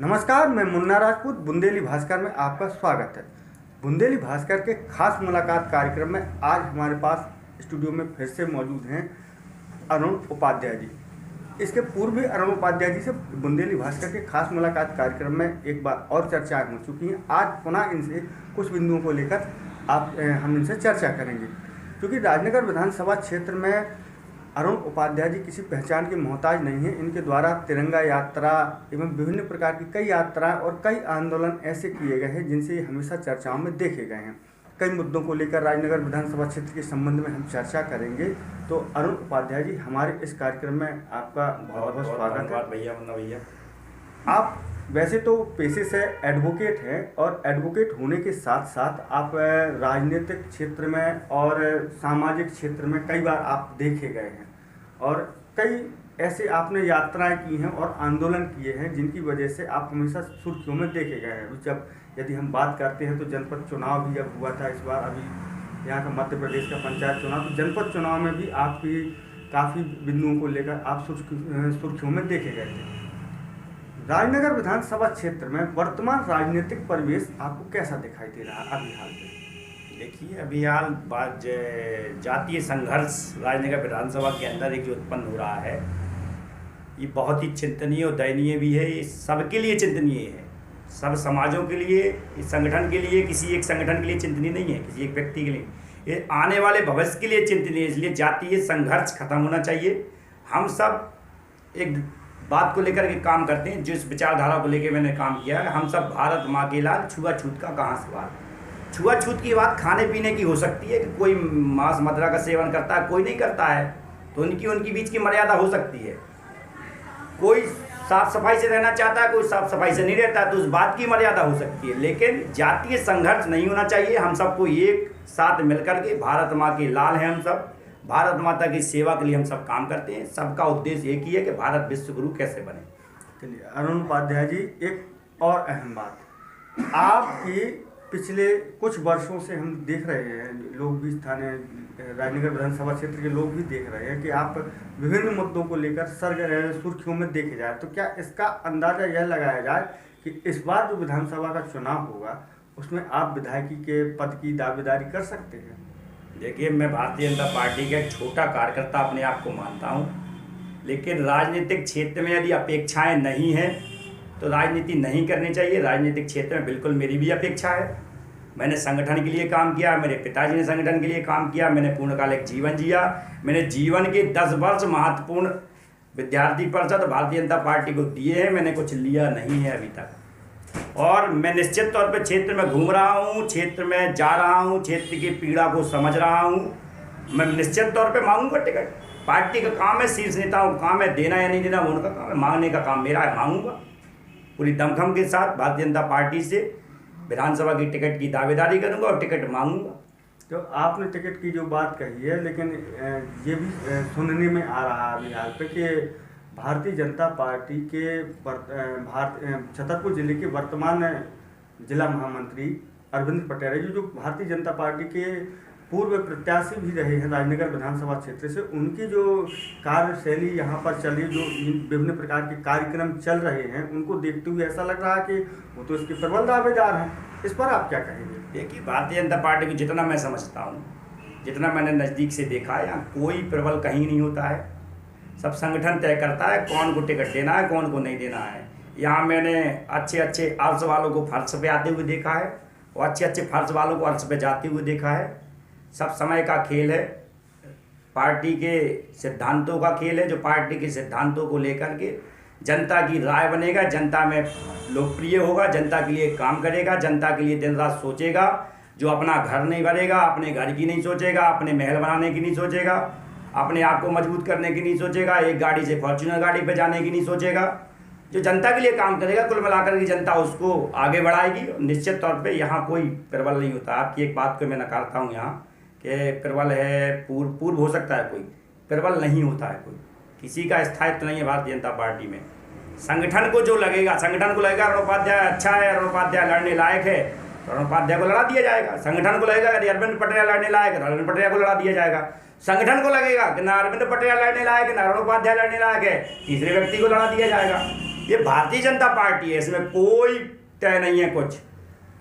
नमस्कार, मैं मुन्ना राजपूत बुंदेली भास्कर में आपका स्वागत है। बुंदेली भास्कर के खास मुलाकात कार्यक्रम में आज हमारे पास स्टूडियो में फिर से मौजूद हैं अरुण उपाध्याय जी। इसके पूर्व भी अरुण उपाध्याय जी से बुंदेली भास्कर के खास मुलाकात कार्यक्रम में एक बार और चर्चाएं हो चुकी हैं। आज पुनः इनसे कुछ बिंदुओं को लेकर हम इनसे चर्चा करेंगे, क्योंकि राजनगर विधानसभा क्षेत्र में अरुण उपाध्याय जी किसी पहचान के मोहताज नहीं हैं। इनके द्वारा तिरंगा यात्रा एवं विभिन्न प्रकार की कई यात्राएं और कई आंदोलन ऐसे किए गए हैं जिनसे ये हमेशा चर्चाओं में देखे गए हैं। कई मुद्दों को लेकर राजनगर विधानसभा क्षेत्र के संबंध में हम चर्चा करेंगे। तो अरुण उपाध्याय जी, हमारे इस कार्यक्रम में आपका बहुत बहुत स्वागत है। भैया आप वैसे तो पेशे से एडवोकेट हैं और एडवोकेट होने के साथ साथ आप राजनीतिक क्षेत्र में और सामाजिक क्षेत्र में कई बार आप देखे गए हैं और कई ऐसे आपने यात्राएं की हैं और आंदोलन किए हैं जिनकी वजह से आप हमेशा सुर्खियों में देखे गए हैं। जब यदि हम बात करते हैं तो जनपद चुनाव भी जब हुआ था इस बार, अभी यहाँ का मध्य प्रदेश का पंचायत चुनाव, तो जनपद चुनाव में भी आपकी काफ़ी बिंदुओं को लेकर आप सुर्खियों में देखे गए थे। राजनगर विधानसभा क्षेत्र में वर्तमान राजनीतिक परिवेश आपको कैसा दिखाई दे रहा है अभी हाल में? देखिए, अभी हाल बात जातीय संघर्ष राजनगर विधानसभा के अंदर एक जो उत्पन्न हो रहा है, ये बहुत ही चिंतनीय और दयनीय भी है। ये सबके लिए चिंतनीय है, सब समाजों के लिए, इस संगठन के लिए, किसी एक संगठन के लिए चिंतनीय नहीं है, किसी एक व्यक्ति के लिए, ये आने वाले भविष्य के लिए चिंतनीय है। इसलिए जातीय संघर्ष खत्म होना चाहिए। हम सब एक बात को लेकर के काम करते हैं, जिस विचारधारा को लेकर मैंने काम किया है, हम सब भारत माँ के लाल, छुआछूत का कहाँ सवाल। छुआछूत की बात खाने पीने की हो सकती है कि कोई मांस मदिरा का सेवन करता है, कोई नहीं करता है, तो उनकी बीच की मर्यादा हो सकती है। कोई साफ सफाई से रहना चाहता है, कोई साफ सफाई से नहीं रहता है, तो उस बात की मर्यादा हो सकती है। लेकिन जातीय संघर्ष नहीं होना चाहिए। हम सबको एक साथ मिलकर के, भारत माँ के लाल हैं हम सब, भारत माता की सेवा के लिए हम सब काम करते हैं। सबका उद्देश्य एक ही है कि भारत विश्व गुरु कैसे बने। चलिए अरुण उपाध्याय जी, एक और अहम बात, आपकी पिछले कुछ वर्षों से हम देख रहे हैं, लोग भी स्थानीय राजनगर विधानसभा क्षेत्र के लोग भी देख रहे हैं कि आप विभिन्न मुद्दों को लेकर सुर्खियों में देखे जाए। तो क्या इसका अंदाज़ा यह लगाया जाए कि इस बार जो विधानसभा का चुनाव होगा उसमें आप विधायकी के पद की दावेदारी कर सकते हैं? देखिए, मैं भारतीय जनता पार्टी का एक छोटा कार्यकर्ता अपने आप को मानता हूँ, लेकिन राजनीतिक क्षेत्र में यदि अपेक्षाएं नहीं हैं तो राजनीति नहीं करनी चाहिए। राजनीतिक क्षेत्र में बिल्कुल मेरी भी अपेक्षा है। मैंने संगठन के लिए काम किया, मेरे पिताजी ने संगठन के लिए काम किया, मैंने पूर्णकालिक जीवन जिया। मैंने जीवन के 10 वर्ष महत्वपूर्ण विद्यार्थी परिषद भारतीय जनता पार्टी को दिए हैं, मैंने कुछ लिया नहीं है अभी तक। और मैं निश्चित तौर पर क्षेत्र में घूम रहा हूँ, क्षेत्र में जा रहा हूँ, क्षेत्र की पीड़ा को समझ रहा हूँ। मैं निश्चित तौर पे मांगूंगा टिकट। पार्टी का काम है, शीर्ष नेताओं का काम है देना या नहीं देना, वो उनका काम है। मांगने का काम मेरा है, मांगूंगा पूरी दमखम के साथ। भारतीय जनता पार्टी से विधानसभा की टिकट की दावेदारी करूँगा और टिकट मांगूंगा। तो आपने टिकट की जो बात कही है, लेकिन ये भी सुनने में आ रहा है अभी हाल पे कि भारतीय जनता पार्टी के छतरपुर जिले के वर्तमान जिला महामंत्री अरविंद पटेल जो भारतीय जनता पार्टी के पूर्व प्रत्याशी भी रहे हैं राजनगर विधानसभा क्षेत्र से, उनकी जो कार्यशैली यहाँ पर चली, जो विभिन्न प्रकार के कार्यक्रम चल रहे हैं, उनको देखते हुए ऐसा लग रहा है कि वो तो इसके प्रबल दावेदार हैं। इस पर आप क्या कहेंगे? देखिए, भारतीय जनता पार्टी को जितना मैं समझता हूँ, जितना मैंने नज़दीक से देखा है, यहाँ कोई प्रबल कहीं नहीं होता है। सब संगठन तय करता है कौन को टिकट देना है, कौन को नहीं देना है। यहाँ मैंने अच्छे अच्छे अर्श वालों को फर्श पे आते हुए देखा है और अच्छे अच्छे फर्श वालों को अर्श पे जाते हुए देखा है। सब समय का खेल है, पार्टी के सिद्धांतों का खेल है। जो पार्टी के सिद्धांतों को लेकर के जनता की राय बनेगा, जनता में लोकप्रिय होगा, जनता के लिए काम करेगा, जनता के लिए दिन रात सोचेगा। जो अपना घर नहीं भरेगा, अपने घर की नहीं सोचेगा, अपने महल बनाने की नहीं सोचेगा, अपने आप को मजबूत करने की नहीं सोचेगा, एक गाड़ी से फॉर्च्यूनर गाड़ी पे जाने की नहीं सोचेगा। जो जनता के लिए काम करेगा, कुल मिलाकर की जनता उसको आगे बढ़ाएगी। निश्चित तौर पे यहाँ कोई प्रबल नहीं होता। आपकी एक बात को मैं नकारता हूँ यहाँ कि प्रबल है, पूर्व हो सकता है, कोई प्रबल नहीं होता है। कोई किसी का स्थायित्व नहीं है भारतीय जनता पार्टी में। संगठन को जो लगेगा, संगठन को लगेगा अरुण उपाध्याय अच्छा है, अरुण उपाध्याय लड़ने लायक है, तो अरुण उपाध्याय को लड़ा दिया जाएगा। संगठन को लगेगा यदि अरविंद पटेल लड़ने लायक है तो अरविंद पटेल को लड़ा दिया जाएगा। संगठन को लगेगा कि ना अरविंद पटेल लड़ने लायक है, ना अरुण उपाध्याय लड़ने लायक है, तीसरे व्यक्ति को लड़ा दिया जाएगा। ये भारतीय जनता पार्टी है, इसमें कोई तय नहीं है कुछ।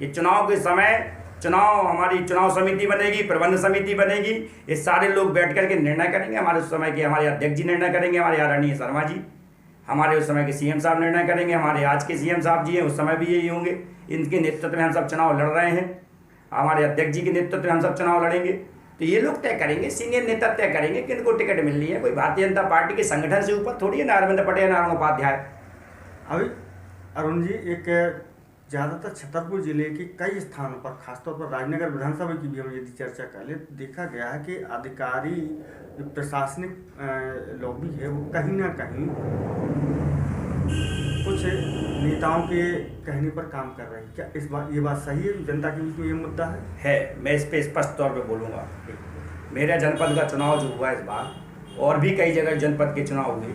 ये चुनाव के समय हमारी चुनाव समिति बनेगी, प्रबंध समिति बनेगी, ये सारे लोग बैठ करके निर्णय करेंगे। हमारे उस समय के हमारे अध्यक्ष जी निर्णय करेंगे, हमारे आदरणीय शर्मा जी, हमारे उस समय के सीएम साहब निर्णय करेंगे, हमारे आज के सीएम साहब जी हैं, उस समय भी यही होंगे। इनके नेतृत्व में हम सब चुनाव लड़ रहे हैं, हमारे अध्यक्ष जी के नेतृत्व में हम सब चुनाव लड़ेंगे। तो ये लोग तय करेंगे, सीनियर नेता तय करेंगे कि इनको टिकट मिलनी है। कोई भारतीय जनता पार्टी के संगठन से ऊपर थोड़ी है ना अरविंद पटेल, नारायण उपाध्याय। अभी अरुण जी, एक ज़्यादातर छतरपुर जिले के कई स्थानों पर, खासतौर पर राजनगर विधानसभा की भी हम यदि चर्चा कर ले, देखा गया है कि अधिकारी जो प्रशासनिक लॉबी है वो कहीं ना कहीं कुछ नेताओं के कहने पर काम कर रहे हैं। क्या ये बात सही है? जनता के बीच में ये मुद्दा है? मैं इस पर स्पष्ट तौर पर बोलूँगा। मेरे जनपद का चुनाव जो हुआ इस बार, और भी कई जगह जनपद के चुनाव हुए,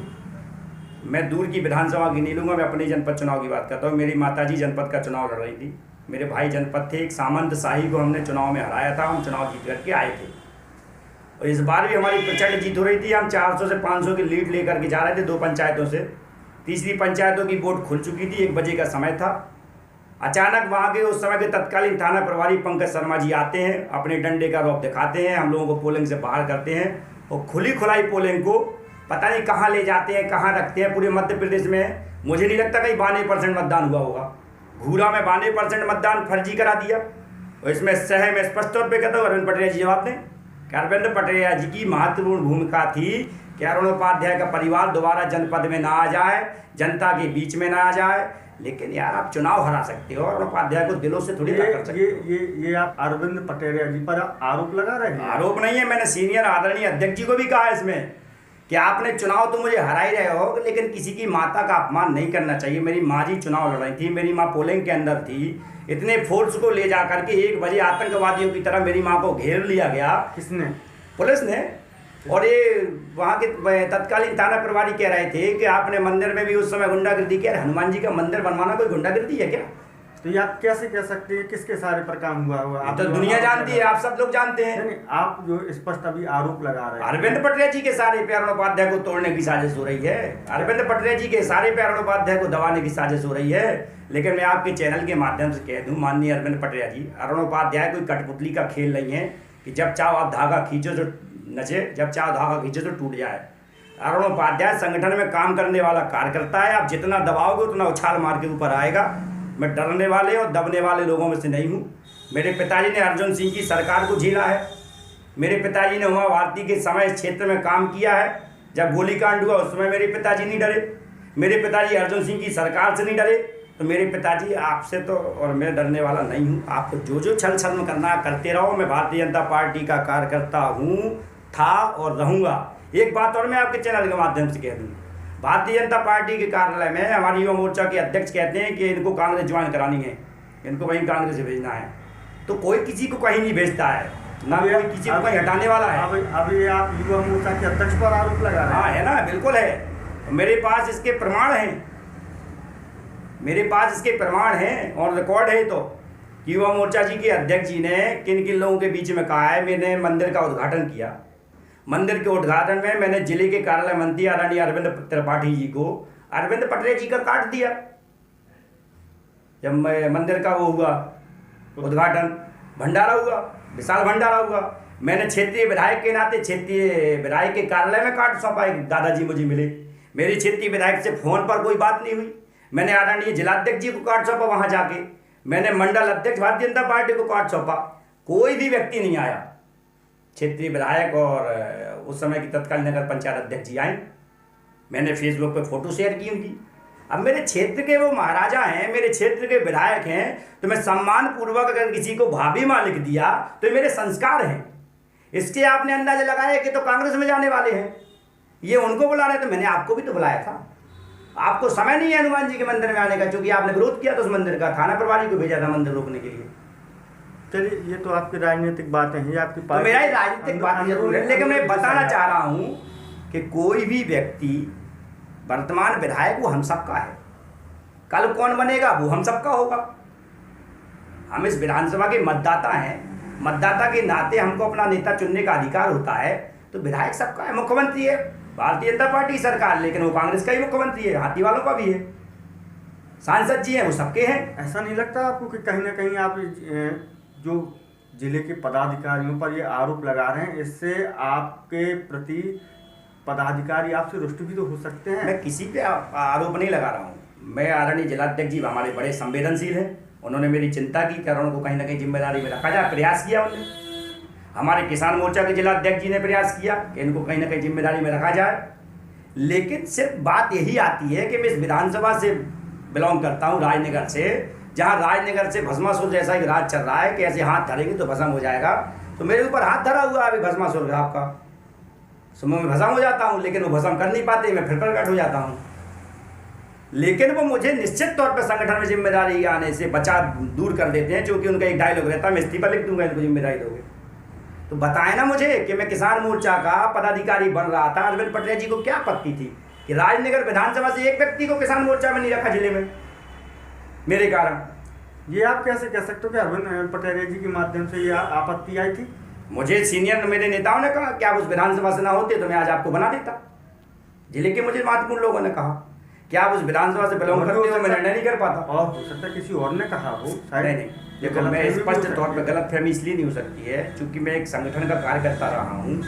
मैं दूर की विधानसभा की नहीं लूँगा, मैं अपने जनपद चुनाव की बात करता हूँ। मेरी माताजी जनपद का चुनाव लड़ रही थी, मेरे भाई जनपद थे, एक सामंत शाही को हमने चुनाव में हराया था, हम चुनाव जीत करके आए थे। और इस बार भी हमारी प्रचंड जीत हो रही थी, हम 400 से 500 की लीड लेकर के जा रहे थे 2 पंचायतों से। तीसरी पंचायतों की वोट खुल चुकी थी, 1 बजे का समय था। अचानक वहाँ के उस समय के तत्कालीन थाना प्रभारी पंकज शर्मा जी आते हैं, अपने डंडे का रौब दिखाते हैं, हम लोगों को पोलिंग से बाहर करते हैं और खुली खुलाई पोलिंग को पता नहीं कहाँ ले जाते हैं, कहाँ रखते हैं। पूरे मध्य प्रदेश में मुझे नहीं लगता कहीं 92% मतदान हुआ होगा। घूरा में 92% मतदान फर्जी करा दिया। और इसमें मैं स्पष्ट तौर पर कहता हूँ, अरविंद पटेल जी जवाब दें कि अरविंद पटेल जी की महत्वपूर्ण भूमिका थी कि अरुण उपाध्याय का परिवार दोबारा जनपद में ना आ जाए, जनता के बीच में ना आ जाए। लेकिन यार, आप चुनाव हरा सकते हो और उपाध्याय को दिलों से थोड़ी कर सकते हो। ये आप अरविंद पटेल जी पर आरोप लगा रहे हैं? आरोप नहीं है, मैंने सीनियर आदरणीय अध्यक्ष जी को भी कहा इसमें कि आपने चुनाव तो मुझे हरा ही रहे हो, लेकिन किसी की माता का अपमान नहीं करना चाहिए। मेरी माँ जी चुनाव लड़ रही थी, मेरी माँ पोलिंग के अंदर थी, इतने फोर्स को ले जा करके 1 बजे आतंकवादियों की तरह मेरी माँ को घेर लिया गया। किसने? पुलिस ने। और ये वहाँ के तत्कालीन थाना प्रभारी कह रहे थे कि आपने मंदिर में भी उस समय गुंडागिर्दी किया। हनुमान जी का मंदिर बनवाना कोई गुंडागिर्दी है क्या? तो ये आप कैसे कह सकते हैं? किसके सारे पर काम हुआ आप तो दुनिया जानती है, आप सब लोग जानते हैं। नहीं, आप जो स्पष्ट अभी आरोप लगा रहे हैं, अरविंद पटेल जी के सारे पे अरुण उपाध्याय को तोड़ने की साजिश हो रही है, अरविंद पटेल जी के सारे पे अरुण उपाध्याय को दबाने की साजिश हो रही है। लेकिन मैं आपके चैनल के माध्यम से कह दूं, माननीय अरविंद पटेल जी, अरुण उपाध्याय कोई कठपुतली का खेल नहीं है कि जब चाहो आप धागा खींचो तो नचे, जब चाहो धागा खींचो तो टूट जाए। अरुण उपाध्याय संगठन में काम करने वाला कार्यकर्ता है। आप जितना दबाओगे उतना उछाल मार के ऊपर आएगा। मैं डरने वाले और दबने वाले लोगों में से नहीं हूँ। मेरे पिताजी ने अर्जुन सिंह की सरकार को झेला है। मेरे पिताजी ने उमा भारती के समय इस क्षेत्र में काम किया है। जब गोलीकांड हुआ उस समय मेरे पिताजी नहीं डरे, मेरे पिताजी अर्जुन सिंह की सरकार से नहीं डरे। तो मेरे पिताजी आपसे तो, और मैं डरने वाला नहीं हूँ। आपको जो छल छल करना करते रहो। मैं भारतीय जनता पार्टी का कार्यकर्ता हूँ, था और रहूँगा। एक बात और मैं आपके चैनल के माध्यम से कह दूँ, भारतीय जनता पार्टी के कार्यालय में हमारी युवा मोर्चा के अध्यक्ष कहते हैं कि इनको कांग्रेस ज्वाइन करानी है, इनको वहीं कांग्रेस से भेजना है। तो कोई किसी को कहीं नहीं भेजता है, ना कोई किसी को कहीं हटाने वाला है। अभी आप युवा मोर्चा के अध्यक्ष पर आरोप लगा रहे हैं? हाँ, है ना, बिल्कुल है। मेरे पास इसके प्रमाण हैं, मेरे पास इसके प्रमाण हैं और रिकॉर्ड है। तो युवा मोर्चा जी के अध्यक्ष जी ने किन किन लोगों के बीच में कहा है, मैंने मंदिर का उद्घाटन किया। मंदिर के उद्घाटन में मैंने जिले के कार्यालय मंत्री आदरणीय अरविंद त्रिपाठी जी को अरविंद पटेल जी का कार्ड दिया। जब मंदिर का वो हुआ उद्घाटन, भंडारा हुआ, विशाल भंडारा हुआ, मैंने क्षेत्रीय विधायक के नाते क्षेत्रीय विधायक के कार्यालय में कार्ड सौंपा। एक दादाजी मुझे मिले, मेरी क्षेत्रीय विधायक से फोन पर कोई बात नहीं हुई। मैंने आदरणीय जिलाध्यक्ष जी को कार्ड सौंपा, वहाँ जाके मैंने मंडल अध्यक्ष भारतीय जनता पार्टी को कार्ड सौंपा। कोई भी व्यक्ति नहीं आया। क्षेत्रीय विधायक और उस समय की तत्कालीन नगर पंचायत अध्यक्ष जी आए। मैंने फेसबुक पे फोटो शेयर की उनकी। अब मेरे क्षेत्र के वो महाराजा हैं, मेरे क्षेत्र के विधायक हैं, तो मैं सम्मान पूर्वक अगर किसी को भाभी माँ लिख दिया तो मेरे संस्कार हैं। इसके आपने अंदाजा लगाया कि तो कांग्रेस में जाने वाले हैं, ये उनको बुला रहे। तो मैंने आपको भी तो बुलाया था। आपको समय नहीं है हनुमान जी के मंदिर में आने का, क्योंकि आपने विरोध किया था उस मंदिर का। थाना प्रभारी को भेजा था मंदिर रोकने के लिए। चलिए, ये तो आपकी राजनीतिक बातें हैं, आपकी तो मेरा ही राजनीतिक बात जरूर है, लेकिन मैं बताना चाह रहा हूँ कि कोई भी व्यक्ति, वर्तमान विधायक वो हम सबका है, कल कौन बनेगा वो हम सबका होगा। हम इस विधानसभा के मतदाता हैं, मतदाता के नाते हमको अपना नेता चुनने का अधिकार होता है। तो विधायक सबका है। मुख्यमंत्री है भारतीय जनता पार्टी सरकार, लेकिन वो कांग्रेस का ही मुख्यमंत्री है, हाथी वालों का भी है। सांसद जी हैं वो सबके हैं। ऐसा नहीं लगता आपको कि कहीं ना कहीं आप जो जिले के पदाधिकारियों पर ये आरोप लगा रहे हैं, इससे आपके प्रति पदाधिकारी आपसे रुष्ट भी तो हो सकते हैं? मैं किसी पे आरोप नहीं लगा रहा हूँ। मैं आदरणीय जिलाध्यक्ष जी हमारे बड़े संवेदनशील हैं, उन्होंने मेरी चिंता की, करण को कहीं ना कहीं जिम्मेदारी में रखा जाए, प्रयास किया उन्होंने। हमारे किसान मोर्चा के जिलाध्यक्ष जी ने प्रयास किया कि इनको कहीं ना कहीं जिम्मेदारी में रखा जाए। लेकिन सिर्फ बात यही आती है कि मैं इस विधानसभा से बिलोंग करता हूँ, राजनगर से, जहाँ राजनगर से भस्मासुर जैसा एक राज चल रहा है कि ऐसे हाथ धरेंगे तो भस्म हो जाएगा। तो मेरे ऊपर हाथ धरा हुआ अभी भस्मासुर आपका, सुबह में भस्म हो जाता हूँ, लेकिन वो भस्म कर नहीं पाते, मैं फिर प्रकट हो जाता हूँ। लेकिन वो मुझे निश्चित तौर पर संगठन में जिम्मेदारी आने से बचा दूर कर देते हैं, क्योंकि उनका एक डायलॉग रहता है, मैं इस्तीफा लिख दूंगा इनको जिम्मेदारी दोगे। तो बताएं ना मुझे कि मैं किसान मोर्चा का पदाधिकारी बन रहा था, अरविंद पटरिया जी को क्या आपत्ति थी कि राजनगर विधानसभा से एक व्यक्ति को किसान मोर्चा में नहीं रखा जिले में मेरे कारण? ये आप कैसे कह सकते हो कि अरविंद पटरिया जी के माध्यम से ये आपत्ति आई थी? मुझे सीनियर मेरे नेताओं ने कहा कि आप उस विधानसभा से ना होते तो मैं आज आपको बना देता। जिले के मुझे महत्वपूर्ण लोगों ने कहा कि आप उस विधानसभा से बिलोंग करते हो, मैं निर्णय नहीं कर पाता। और हो सकता है किसी और ने कहा हो, नहीं, देखो मैं स्पष्ट तौर पर गलतफहमी इसलिए नहीं हो सकती है क्योंकि मैं एक संगठन का कार्यकर्ता रहा हूँ।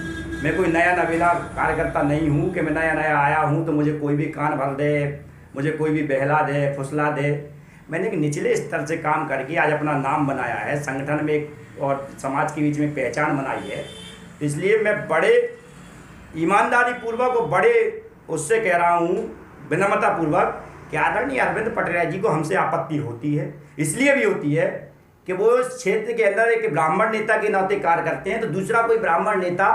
मैं कोई नया नवेला कार्यकर्ता नहीं हूँ कि मैं नया आया हूँ तो मुझे कोई भी कान भर दे, मुझे कोई भी बहला दे, फुसला दे। मैंने एक निचले स्तर से काम करके आज अपना नाम बनाया है, संगठन में एक और समाज के बीच में पहचान बनाई है। इसलिए मैं बड़े ईमानदारी पूर्वक और बड़े उससे कह रहा हूँ विनम्रता पूर्वक कि आदरणीय अरविंद पटरिया जी को हमसे आपत्ति होती है। इसलिए भी होती है कि वो इस क्षेत्र के अंदर एक ब्राह्मण नेता के नाते कार्य करते हैं, तो दूसरा कोई ब्राह्मण नेता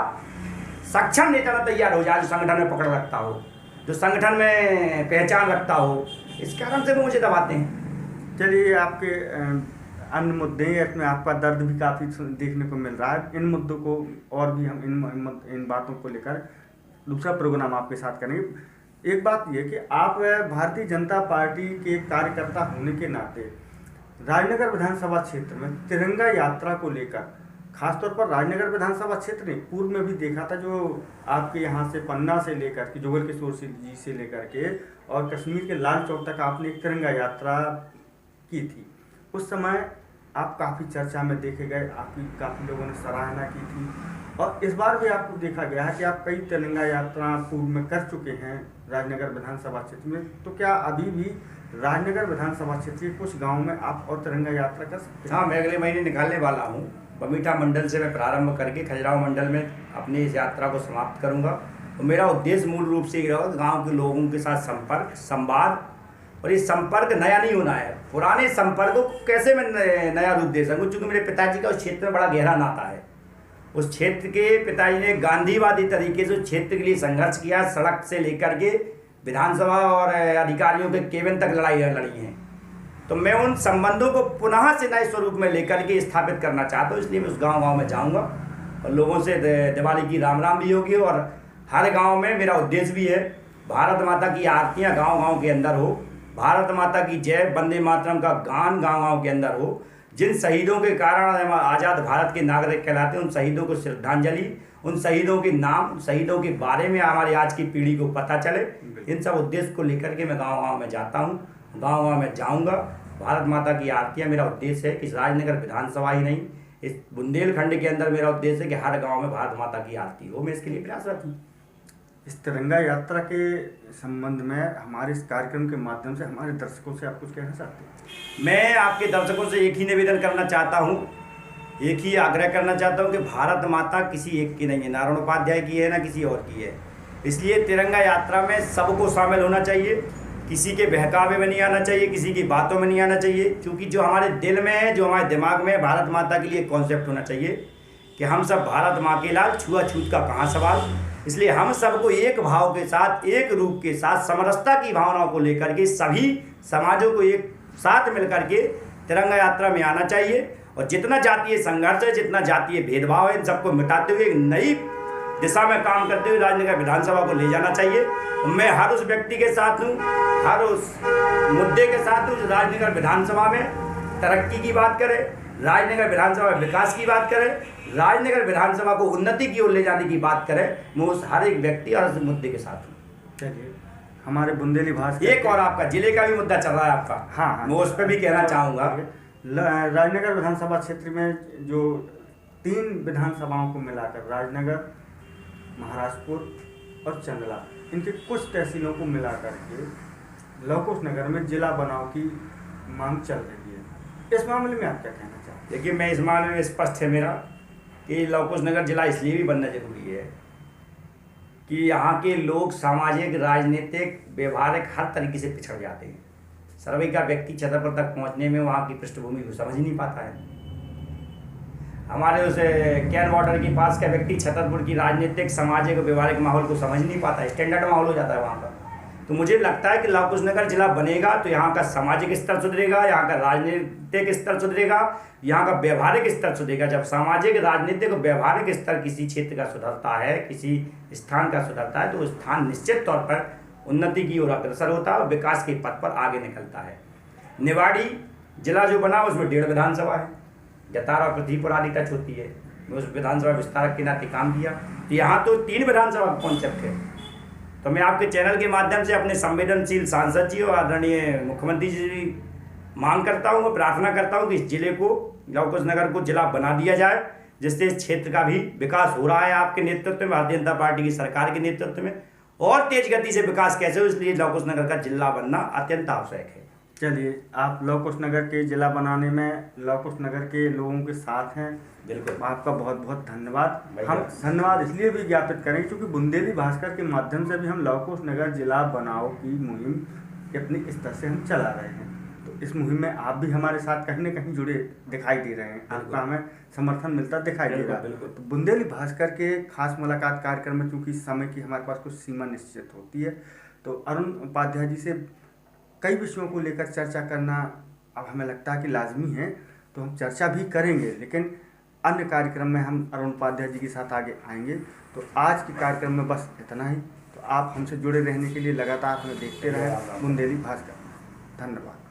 सक्षम नेता ना तैयार हो जाए जो संगठन में पकड़ रखता हो, जो संगठन में पहचान रखता हो। इस कारण से वो मुझे दबाते हैं। चलिए, आपके अन्य मुद्दे, इसमें आपका दर्द भी काफ़ी देखने को मिल रहा है। इन मुद्दों को और भी हम इन बातों को लेकर दूसरा प्रोग्राम आपके साथ करेंगे। एक बात यह कि आप भारतीय जनता पार्टी के कार्यकर्ता होने के नाते राजनगर विधानसभा क्षेत्र में तिरंगा यात्रा को लेकर, खासतौर पर राजनगर विधानसभा क्षेत्र ने पूर्व में भी देखा था, जो आपके यहाँ से पन्ना से लेकर के जुगल किशोर जी से लेकर के और कश्मीर के लाल चौक तक आपने एक तिरंगा यात्रा की थी। उस समय आप काफ़ी चर्चा में देखे गए, आपकी काफ़ी लोगों ने सराहना की थी, और इस बार भी आपको देखा गया है कि आप कई तिरंगा यात्रा पूर्व में कर चुके हैं राजनगर विधानसभा क्षेत्र में। तो क्या अभी भी राजनगर विधानसभा क्षेत्र के कुछ गाँव में आप और तिरंगा यात्रा कर सकते हैं? हाँ, मैं अगले महीने निकालने वाला हूँ। बमीठा मंडल से मैं प्रारंभ करके खजुराहो मंडल में अपनी इस यात्रा को समाप्त करूँगा। तो मेरा उद्देश्य मूल रूप से ये रहेगा गाँव के लोगों के साथ संपर्क, संवाद, और ये संपर्क नया नहीं होना है। पुराने संपर्क को कैसे मैं नया रूप दे सकूँ, क्योंकि मेरे पिताजी का उस क्षेत्र में बड़ा गहरा नाता है। उस क्षेत्र के पिताजी ने गांधीवादी तरीके से उस क्षेत्र के लिए संघर्ष किया, सड़क से लेकर के विधानसभा और अधिकारियों के केबिन तक लड़ाई लड़ी हैं। तो मैं उन संबंधों को पुनः से नए स्वरूप में लेकर के स्थापित करना चाहता हूँ। इसलिए मैं उस गाँव में जाऊँगा और लोगों से दिवाली की राम राम भी होगी, और हर गाँव में मेरा उद्देश्य भी है भारत माता की आरतियाँ गाँव के अंदर हो, भारत माता की जय, वंदे मातरम का गान गाँव के अंदर हो। जिन शहीदों के कारण हम आज़ाद भारत के नागरिक कहलाते हैं, उन शहीदों को श्रद्धांजलि, उन शहीदों के नाम, उन शहीदों के बारे में हमारी आज की पीढ़ी को पता चले। इन सब उद्देश्य को लेकर के मैं गाँव में जाता हूँ, गाँव में जाऊँगा। भारत माता की आरतियाँ मेरा उद्देश्य है कि इस राजनगर विधानसभा ही नहीं, इस बुंदेलखंड के अंदर मेरा उद्देश्य है कि हर गाँव में भारत माता की आरती हो। मैं इसके लिए प्रयासरत हूँ। इस तिरंगा यात्रा के संबंध में हमारे इस कार्यक्रम के माध्यम से हमारे दर्शकों से आप कुछ कहना चाहते हैं? मैं आपके दर्शकों से एक ही निवेदन करना चाहता हूँ, एक ही आग्रह करना चाहता हूँ कि भारत माता किसी एक की नहीं है, नारायण उपाध्याय की है ना किसी और की है। इसलिए तिरंगा यात्रा में सबको शामिल होना चाहिए, किसी के बहकावे में नहीं आना चाहिए, किसी की बातों में नहीं आना चाहिए, क्योंकि जो हमारे दिल में है, जो हमारे दिमाग में है, भारत माता के लिए कॉन्सेप्ट होना चाहिए कि हम सब भारत माँ के लाल, छुआछूत का कहाँ सवाल। इसलिए हम सबको एक भाव के साथ, एक रूप के साथ, समरसता की भावनाओं को लेकर के सभी समाजों को एक साथ मिलकर के तिरंगा यात्रा में आना चाहिए, और जितना जातीय संघर्ष है, जितना जातीय भेदभाव है, इन सबको मिटाते हुए एक नई दिशा में काम करते हुए राजनगर विधानसभा को ले जाना चाहिए। मैं हर उस व्यक्ति के साथ हूँ, हर उस मुद्दे के साथ हूँ जो राजनगर विधानसभा में तरक्की की बात करे, राजनगर विधानसभा में विकास की बात करे, राजनगर विधानसभा को उन्नति की ओर ले जाने की बात करे। मैं उस हर एक व्यक्ति और उस मुद्दे के साथ हूँ। चलिए, हमारे बुंदेली भास्कर एक और आपका जिले का भी मुद्दा चल रहा है आपका। हाँ, मैं उस पर भी कहना चाहूँगा। राजनगर विधानसभा क्षेत्र में जो 3 विधानसभाओं को मिलाकर राजनगर, महाराजपुर और चंदला, इनके कुछ तहसीलों को मिलाकर के लवकुश नगर में जिला बनाव की मांग चल रही है। इस मामले में आप क्या कहना चाहते हैं? देखिए, मैं इस मामले में स्पष्ट है मेरा कि लवकुश नगर जिला इसलिए भी बनना जरूरी है कि यहाँ के लोग सामाजिक, राजनीतिक, व्यवहारिक हर तरीके से पिछड़ जाते हैं। सर्वे का व्यक्ति छतरपुर तक पहुँचने में वहाँ की पृष्ठभूमि को समझ नहीं पाता है। हमारे उस कैन वाटर के पास का व्यक्ति छतरपुर की राजनीतिक, सामाजिक और व्यवहारिक माहौल को समझ नहीं पाता है। स्टैंडर्ड माहौल हो जाता है वहाँ पर। तो मुझे लगता है कि लवकुश नगर जिला बनेगा तो यहाँ का सामाजिक स्तर सुधरेगा, यहाँ का राजनीतिक स्तर सुधरेगा, यहाँ का व्यवहारिक स्तर सुधरेगा। जब सामाजिक, राजनीतिक और व्यवहारिक स्तर किसी क्षेत्र का सुधरता है, किसी स्थान का सुधरता है, तो वो स्थान निश्चित तौर पर उन्नति की ओर अग्रसर होता है और विकास के पथ पर आगे निकलता है। निवाड़ी जिला जो बना उसमें 1.5 विधानसभा है, जतारा और पृथ्वीपुर आदि टच होती है। मैं उस विधानसभा विस्तारक के नाते काम किया, तो यहाँ तो 3 विधानसभा का कॉन्सेप्ट है। तो मैं आपके चैनल के माध्यम से अपने संवेदनशील सांसद जी और आदरणीय मुख्यमंत्री जी से मांग करता हूँ और प्रार्थना करता हूँ कि इस जिले को, लवकुश नगर को जिला बना दिया जाए, जिससे इस क्षेत्र का भी विकास हो रहा है आपके नेतृत्व में, भारतीय जनता पार्टी की सरकार के नेतृत्व में, और तेज गति से विकास कैसे हो, इसलिए लवकुश नगर का जिला बनना अत्यंत आवश्यक है। चलिए, आप लवकुश नगर के जिला बनाने में लवकुश नगर के लोगों के साथ हैं। बिल्कुल, आपका बहुत बहुत धन्यवाद। हम धन्यवाद इसलिए भी ज्ञापित करें क्योंकि बुंदेली भास्कर के माध्यम से भी हम लवकुश नगर जिला बनाओ की मुहिम अपने स्तर से हम चला रहे हैं। तो इस मुहिम में आप भी हमारे साथ कहीं न कहीं जुड़े दिखाई दे रहे हैं, आपका हमें समर्थन मिलता दिखाई दे रहा है। तो बुंदेली भास्कर के खास मुलाकात कार्यक्रम में चूँकि समय की हमारे पास कुछ सीमा निश्चित होती है, तो अरुण उपाध्याय जी से कई विषयों को लेकर चर्चा करना अब हमें लगता है कि लाजमी है, तो हम चर्चा भी करेंगे, लेकिन अन्य कार्यक्रम में हम अरुण उपाध्याय जी के साथ आगे आएंगे। तो आज के कार्यक्रम में बस इतना ही। तो आप हमसे जुड़े रहने के लिए लगातार हमें देखते रहें बुंदेली भास्कर। धन्यवाद।